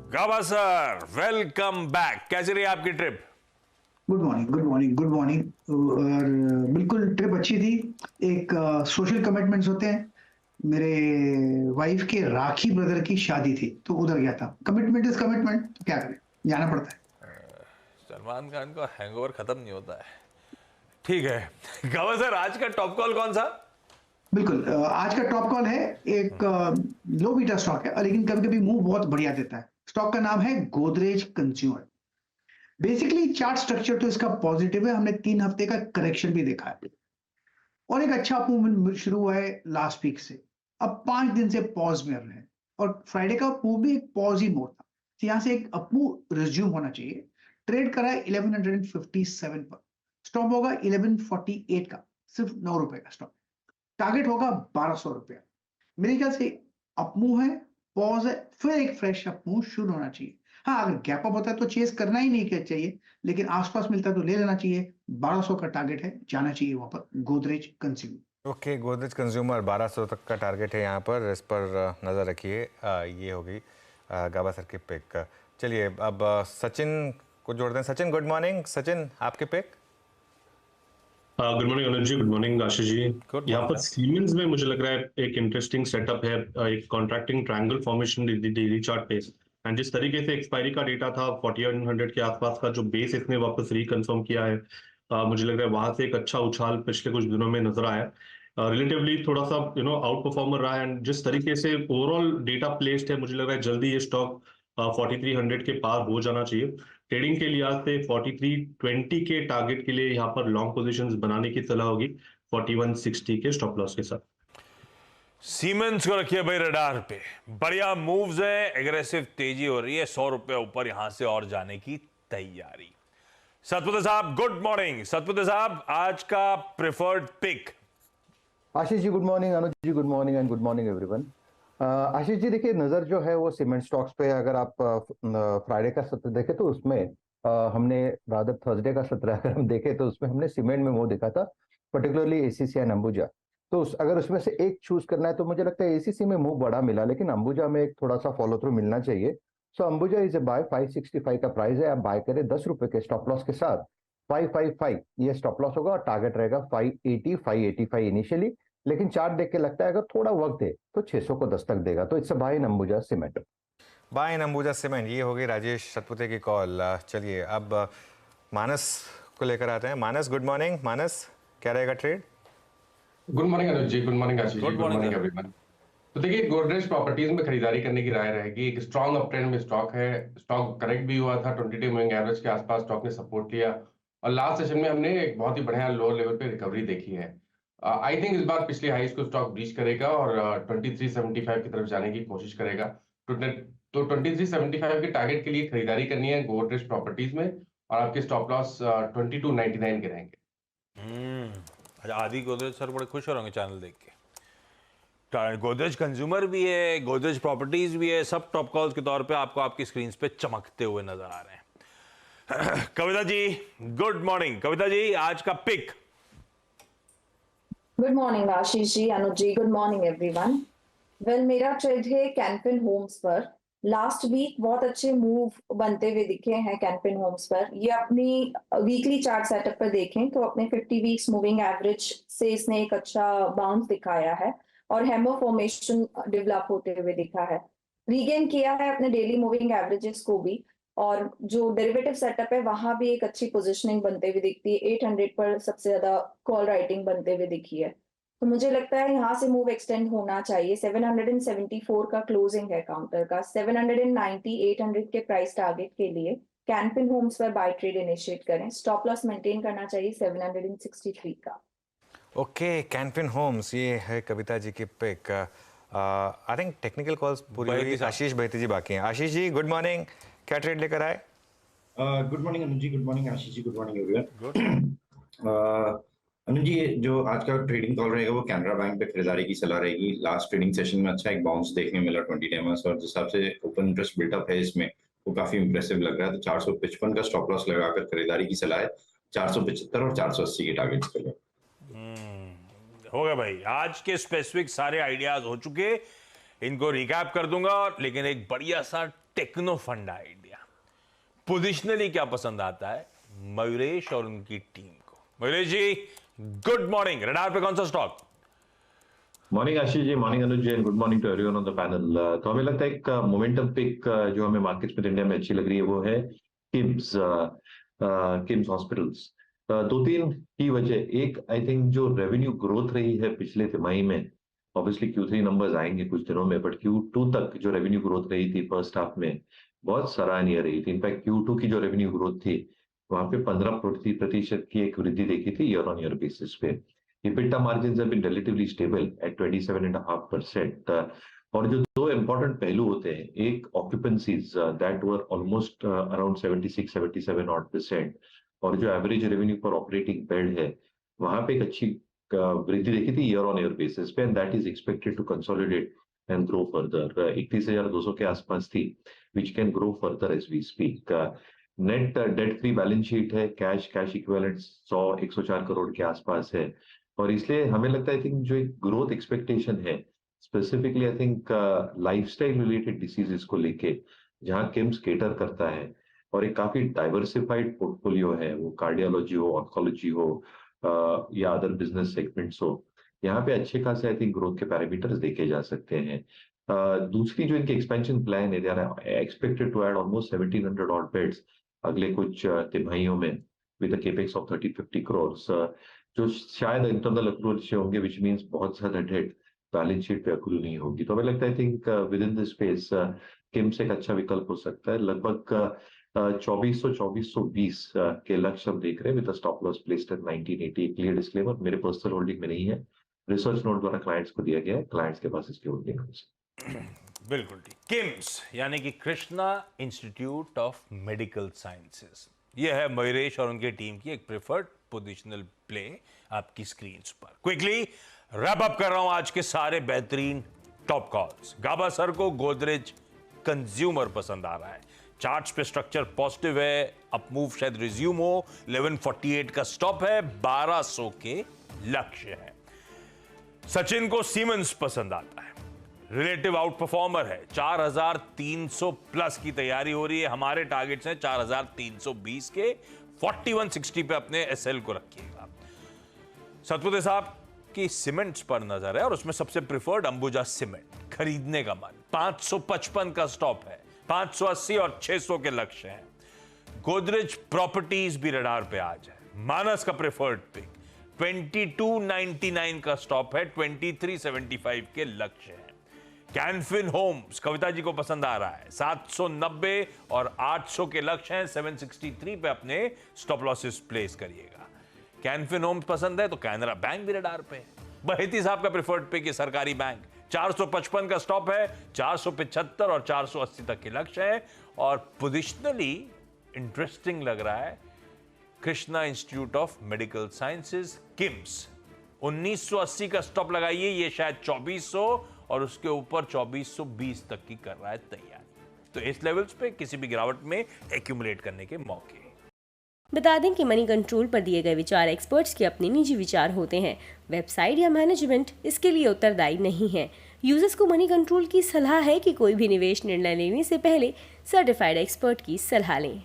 गाबा sir, welcome back. कैसी रही आपकी trip? Good morning, good morning, good morning. और बिल्कुल ट्रिप अच्छी थी। एक सोशल कमिटमेंट्स होते हैं। मेरे वाइफ के राखी ब्रदर की शादी थी, तो उधर गया था। कमिटमेंट इज कमिटमेंट, तो क्या करें, जाना पड़ता है। सलमान खान का हैंगओवर खत्म नहीं होता है। ठीक है। गाबा सर, आज का टॉप कॉल कौन सा? बिल्कुल, आज का टॉप कॉल है। एक लो बीटा स्टॉक है, लेकिन कभी कभी मूव बहुत बढ़िया देता है। स्टॉक का नाम है Godrej consumer. Basically chart structure तो इसका पॉजिटिव है। हमने 3 हफ्ते का करेक्शन भी देखा है और एक अच्छा मूवमेंट शुरू हुआ है लास्ट वीक से। अब 5 दिन से पॉज में रहे हैं और फ्राइडे का मूव भी एक पॉज ही मोड था। तो यहाँ से एक अपमूव रिज्यूम होना चाहिए। ट्रेड करा है 1157 पर। स्टॉप होगा 1148 का, सिर्फ 9 रुपए का स्टॉप। टारगेट होगा 1200 रुपया। मेरे ख्याल से अपमूव है, पॉज है, फिर एक फ्रेश अपमूव शुरू होना चाहिए। हाँ, अगर गैप अप होता है तो चेस करना ही नहीं चाहिए, लेकिन आसपास मिलता है तो ले लेना चाहिए। 1200 का टारगेट है, जाना चाहिए वहां पर Godrej consumer. Okay, Godrej consumer 1200 तक का टारगेट है यहाँ पर। इस पर नज़र रखिए। ये होगी गाबा सर की पिक। चलिए अब सचिन को जोड़ते हैं। Sachin, good morning. सचिन, आपके pick? Good morning Anuj ji, good morning Ashish ji. Good यहाँ morning, पर sir. सीमेंस में मुझे लग रहा है एक इंटरेस्टिंग सेटअप है। एक contracting triangle formation daily chart पे। एंड जिस तरीके से एक्सपायरी का डेटा था 4100 के आसपास का, जो बेस इसने वापस रिकन्फर्म किया है, मुझे लग रहा है वहां से एक अच्छा उछाल पिछले कुछ दिनों में नजर आया। रिलेटिवली थोड़ा सा आउट परफॉर्मर रहा है। एंड जिस तरीके से ओवरऑल डेटा प्लेस्ड है, मुझे लग रहा है जल्दी ये स्टॉक 4300 के पार हो जाना चाहिए। ट्रेडिंग के लिहाज से 4320 के टारगेट के लिए यहाँ पर लॉन्ग पोजीशंस बनाने की सलाह होगी 4160 के स्टॉप लॉस के साथ। सीमेंस को रखिए भाई रडार पे। बढ़िया मूव्स है, एग्रेसिव तेजी हो रही है, 100 रुपए ऊपर यहां से और जाने की तैयारी। सतपुत्र साहब, गुड मॉर्निंग। सतपुत्र साहब, आज का preferred pick? Ashish ji good morning, Anuj ji good morning and good morning everyone. Ashish ji देखिए, नज़र जो है वो सीमेंट स्टॉक्स पे, अगर आप फ्राइडे का सत्र देखें तो उसमें हमने रादर थर्सडे का सत्र अगर हम देखें तो उसमें हमने सीमेंट में वो देखा था, पर्टिकुलरली एसीसी एंड अंबुजा। तो अगर उसमें से एक चूज करना है तो मुझे लगता है एसीसी में मूव बड़ा मिला, लेकिन अंबुजा में एक थोड़ा सा फॉलो थ्रू मिलना चाहिए। सो अंबुजा इज ए बाय, 565 का प्राइस है। आप बाय करें 10 रुपए के स्टॉप लॉस के साथ। 555 ये स्टॉप लॉस होगा और टारगेट रहेगा 580 585 इनिशियली। लेकिन चार्ट देख के लगता है अगर थोड़ा वक्त दे तो 600 को दस्तक देगा। तो it's a buy in Ambuja cement. Buy in Ambuja cement, ये होगी राजेश सतपुते की कॉल। चलिए अब मानस को लेकर आते हैं। मानस, गुड मॉर्निंग। मानस, क्या रहेगा trade? Good morning Anuj ji, good morning Ashish ji, good good morning morning sir. Everyone. तो देखिए, गोदरेज प्रॉपर्टीज में खरीदारी करने की राय रहेगी। एक स्ट्रॉन्ग अप ट्रेंड में स्टॉक है। स्टॉक करेक्ट भी हुआ था, 22 मूविंग एवरेज के आसपास स्टॉक ने सपोर्ट लिया और लास्ट सेशन में हमने एक बहुत ही बढ़िया लोअर लेवल पे रिकवरी देखी है। आई थिंक इस बार पिछली हाईज को स्टॉक ब्रीच करेगा और 2375 की तरफ जाने की कोशिश करेगा। तो 2375 के टारगेट के लिए खरीदारी करनी है गोदरेज प्रॉपर्टीज में और आपके स्टॉप लॉस 2299 के रहेंगे। अच्छा, आदि गोदरेज सर बड़े खुश हो रहे होंगे चैनल देख के। गोदरेज कंज्यूमर भी है, गोदरेज प्रॉपर्टीज भी है, सब टॉप कॉल्स के तौर पे आपको आपकी स्क्रीन पे चमकते हुए नजर आ रहे हैं। Kavita ji, good morning. कविता जी, आज का पिक? गुड मॉर्निंग आशीष जी, अनुज ji, good morning everyone. Well, मेरा ट्रेड है कैनफिन होम्स पर। लास्ट वीक बहुत अच्छे मूव बनते हुए दिखे हैं कैनफिन होम्स पर। ये अपनी वीकली चार्ट सेटअप पर देखें तो अपने 50 वीक्स मूविंग एवरेज से इसने एक अच्छा बाउंस दिखाया है और हैमर फॉर्मेशन डेवलप होते हुए दिखा है। रीगेन किया है अपने डेली मूविंग एवरेजेस को भी, और जो डेरिवेटिव सेटअप है वहां भी एक अच्छी पोजीशनिंग बनते हुए दिखती है। 800 पर सबसे ज्यादा कॉल राइटिंग बनते हुए दिखी है। तो मुझे लगता है यहाँ से मूव एक्सटेंड होना चाहिए। 774 का क्लोजिंग है काउंटर का। 790 800 के प्राइस टारगेट के लिए कैनफिन होम्स पर बाय ट्रेड इनिशिएट करें। स्टॉप लॉस मेंटेन करना चाहिए 763 का। ओके, कैनफिन होम्स, ये है कविता जी की pick. I think technical calls पूरी हुई। आशीष बहती जी बाकी हैं। Ashish ji, good morning. क्या ट्रेड लेकर आए? Good morning Anuj ji, good morning Ashish ji, good morning everyone. Anuj ji, जो आज का ट्रेडिंग कॉल रहेगा वो कैनरा बैंक पे खरीदारी की सलाह रहेगी। लास्ट ट्रेडिंग सेशन में अच्छा एक बाउंस देखने मिला 20 डेमस, और जिस हिसाब से ओपन इंटरेस्ट बिल्टअप है इसमें वो काफी इंप्रेसिव लग रहा है। तो 455 का स्टॉप लॉस लगाकर खरीदारी की सलाह है। 475 और 480 के टारगेट्स के लिए हो गया भाई। आज के स्पेसिफिक सारे आइडियाज हो चुके, इनको रिकैप कर दूंगा, लेकिन एक बढ़िया सा टेक्नो फंड आइडिया। पोजिशनली क्या पसंद आता है मयूरेश और उनकी टीम को? Mayuresh ji good morning. Radar पे कौन सा stock? Morning Ashish ji, morning Anuj ji, and good morning to everyone on the panel. तो हमें लगता है एक मोमेंटम पिक जो हमें मार्केट्स में इंडिया में अच्छी लग रही है वो है किम्स हॉस्पिटल्स। दो तीन की वजह, एक आई थिंक जो रेवेन्यू ग्रोथ रही है पिछले तिमाही में, ऑब्वियसली Q3 नंबर्स आएंगे कुछ दिनों में, बट Q2 तक जो रेवेन्यू ग्रोथ रही थी फर्स्ट हाफ में बहुत सराहनीय रही थी। इनफैक्ट Q2 की जो रेवेन्यू ग्रोथ थी वहां पे 15% की एक वृद्धि देखी थी ईयर ऑन ईयर बेसिस पे। EBITDA margins have been relatively stable at 27.5%. और जो दो इंपॉर्टेंट पहलू होते हैं, एक occupancies that were almost around 76-77 odd %, और जो एवरेज रेवेन्यू पर ऑपरेटिंग बेड है वहां पे एक अच्छी वृद्धि देखी थी ईयर ऑन ईयर बेसिस पे, and that is expected to consolidate and grow further. 31,200 के आसपास थी, which can grow further as we speak. Net debt free balance sheet है, कैश इक्विवेलेंट 104 करोड़ के आसपास है, और इसलिए हमें लगता है आई थिंक जो एक ग्रोथ एक्सपेक्टेशन है specifically I think lifestyle related diseases को लेके, जहां किम्स केटर करता है और एक काफी डाइवर्सिफाइड पोर्टफोलियो है, वो कार्डियोलॉजी हो, ऑन्कोलॉजी हो या अदर बिजनेस सेगमेंट्स हो, यहाँ पे अच्छे खासे आई थिंक ग्रोथ के पैरामीटर्स देखे जा सकते हैं। दूसरी जो इनकी एक्सपेंशन प्लान है, they are expected to add almost 1700 odd beds अगले कुछ तिमाहियों में with a capex of 30-50 crores, जो शायद इंटरनल अक्रूवल से होंगे, विच मींस बहुत ज्यादा डेट बैलेंस शीट पे अक्रूव नहीं होगी। तो हमें लगता है I think with in this space KIMS एक अच्छा विकल्प हो सकता है। लगभग 2420 के लक्ष्य हम देख रहे हैं with stop loss placed at 1980। Clear disclaimer, मेरे पर्सनल होल्डिंग में नहीं है, रिसर्च नोट द्वारा क्लाइंट्स को दिया गया है, क्लाइंट्स के पास इसकी होल्डिंग है। बिल्कुल ठीक। किम्स यानी कि Krishna institute of medical sciences, यह है मयूरेश और उनकी टीम की एक प्रेफर्ड पोजिशनल प्ले आपकी स्क्रीन पर। क्विकली रैप अप कर रहा हूं आज के सारे बेहतरीन टॉप कॉल्स। गाबा सर को गोदरेज कंज्यूमर पसंद आ रहा है, चार्ट्स पे स्ट्रक्चर पॉजिटिव है, अप मूव शायद रिज्यूम हो, 1148 का स्टॉप है, 1200 के लक्ष्य है। सचिन को सीमेंस पसंद आता है, रिलेटिव आउट परफॉर्मर है, 4300 प्लस की तैयारी हो रही है, हमारे टारगेट्स हैं 4320 के, 4160 पे अपने एसएल को रखिएगा। सतपुते साहब की सीमेंट्स पर नजर है और उसमें सबसे प्रिफर्ड अंबुजा सीमेंट, खरीदने का मन, 555 का स्टॉप है, 580 और 600 के लक्ष्य हैं। गोदरेज प्रॉपर्टीज भी रडार पे आज है, मानस का प्रिफर्ड पिक, 2299 का स्टॉप है, 2375 के लक्ष्य है। कैनफिन होम्स कविता जी को पसंद आ रहा है, 790 और 800 के लक्ष्य हैं, 763 पे अपने स्टॉप लॉसेस प्लेस करिएगा। कैनफिन होम्स पसंद है तो कैनरा बैंक भी रडार पे है। बहेती साहब का प्रिफर्ड पिक है सरकारी बैंक, 455 का स्टॉप है, 475 और 480 तक के लक्ष्य है। और पोजिशनली इंटरेस्टिंग लग रहा है Krishna institute of medical sciences KIMS, 1980 का स्टॉप लगाइए, ये शायद 2400 और उसके ऊपर 2420 तक की कर रहा है तैयारी। तो इस लेवल्स पे किसी भी गिरावट में एक्यूमुलेट करने के मौके। बता दें कि मनी कंट्रोल पर दिए गए विचार एक्सपर्ट्स के अपने निजी विचार होते हैं, वेबसाइट या मैनेजमेंट इसके लिए उत्तरदायी नहीं है। यूजर्स को मनी कंट्रोल की सलाह है कि कोई भी निवेश निर्णय लेने से पहले सर्टिफाइड एक्सपर्ट की सलाह लें।